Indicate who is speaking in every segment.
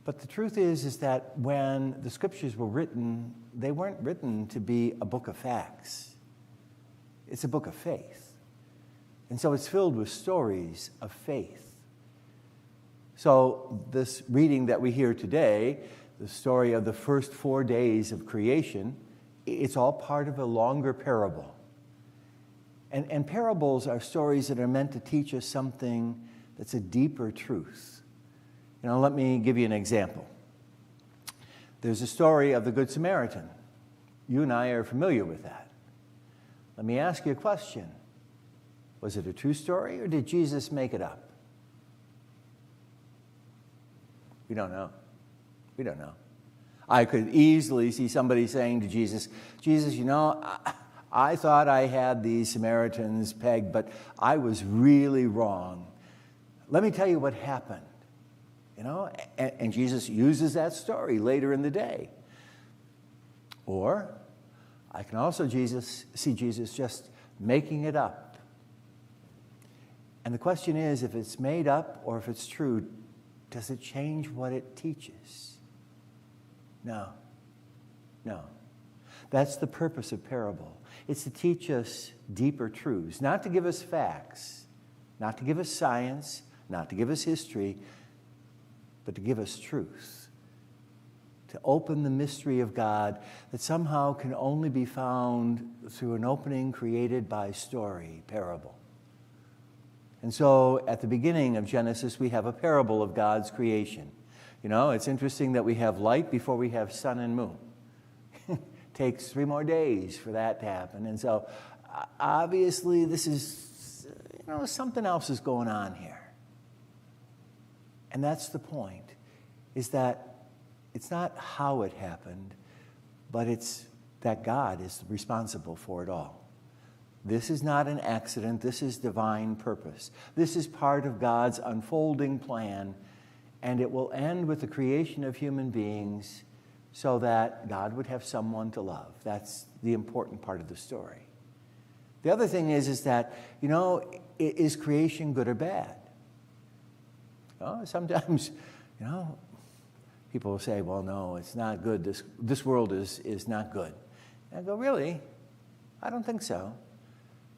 Speaker 1: But the truth is that when the scriptures were written, they weren't written to be a book of facts. It's a book of faith. And so it's filled with stories of faith. So this reading that we hear today, the story of the first 4 days of creation, it's all part of a longer parable. And parables are stories that are meant to teach us something that's a deeper truth. Let me give you an example. There's a story of the Good Samaritan. You and I are familiar with that. Let me ask you a question. Was it a true story, or did Jesus make it up? We don't know. We don't know. I could easily see somebody saying to Jesus, Jesus, I thought I had these Samaritans pegged, but I was really wrong. Let me tell you what happened. And Jesus uses that story later in the day. Or I can also see Jesus just making it up. And the question is, if it's made up or if it's true, does it change what it teaches? No. That's the purpose of parable. It's to teach us deeper truths, not to give us facts, not to give us science, not to give us history, but to give us truth, to open the mystery of God that somehow can only be found through an opening created by story, parable. And so at the beginning of Genesis, we have a parable of God's creation. It's interesting that we have light before we have sun and moon. Takes 3 more days for that to happen. And so obviously this is, something else is going on here. And that's the point, is that it's not how it happened, but it's that God is responsible for it all. This is not an accident. This is divine purpose. This is part of God's unfolding plan, and it will end with the creation of human beings so that God would have someone to love. That's the important part of the story. The other thing is that, is creation good or bad? Sometimes, people will say, well, no, it's not good. This world is not good. And I go, really? I don't think so.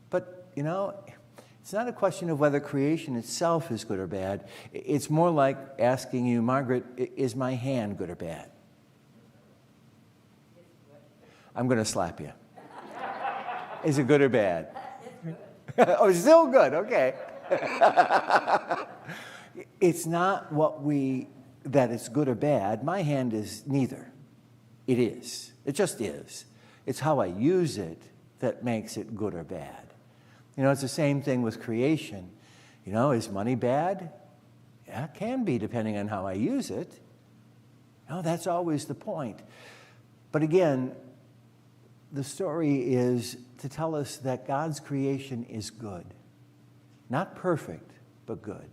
Speaker 1: But, it's not a question of whether creation itself is good or bad. It's more like asking you, Margaret, is my hand good or bad? I'm going to slap you. Is it good or bad? Oh, it's still good. Okay. It's not that it's good or bad. My hand is neither. It is. It just is. It's how I use it that makes it good or bad. It's the same thing with creation. Is money bad? Yeah, it can be, depending on how I use it. That's always the point. But again, the story is to tell us that God's creation is good. Not perfect, but good.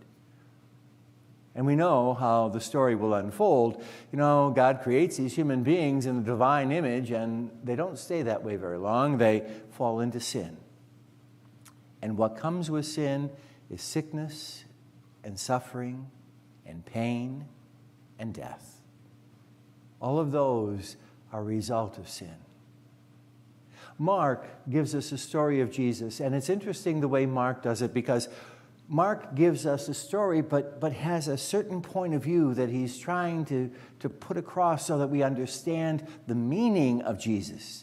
Speaker 1: And we know how the story will unfold. God creates these human beings in the divine image, and they don't stay that way very long. They fall into sin. And what comes with sin is sickness and suffering and pain and death. All of those are a result of sin. Mark gives us a story of Jesus, and it's interesting the way Mark does it, because Mark gives us a story, but has a certain point of view that he's trying to put across so that we understand the meaning of Jesus.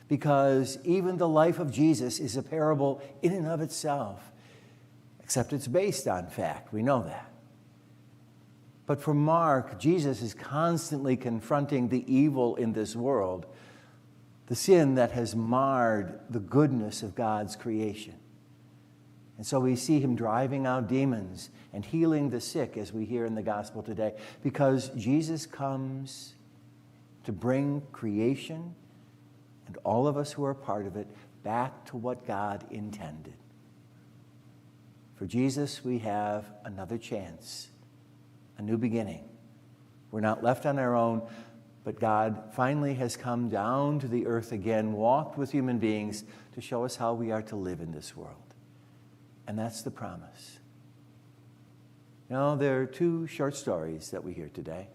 Speaker 1: Because even the life of Jesus is a parable in and of itself, except it's based on fact. We know that. But for Mark, Jesus is constantly confronting the evil in this world, the sin that has marred the goodness of God's creation. And so we see him driving out demons and healing the sick, as we hear in the gospel today, because Jesus comes to bring creation and all of us who are part of it back to what God intended. For Jesus, we have another chance, a new beginning. We're not left on our own, but God finally has come down to the earth again, walked with human beings to show us how we are to live in this world. And that's the promise. There are 2 short stories that we hear today.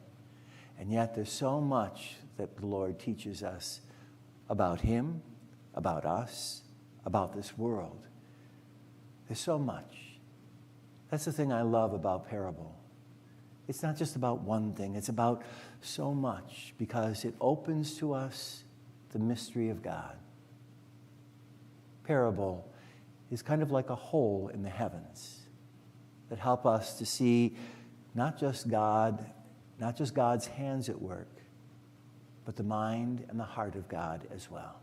Speaker 1: And yet there's so much that the Lord teaches us about him, about us, about this world. There's so much. That's the thing I love about parable. It's not just about one thing. It's about so much because it opens to us the mystery of God. Parable is kind of like a hole in the heavens that help us to see not just God, not just God's hands at work, but the mind and the heart of God as well.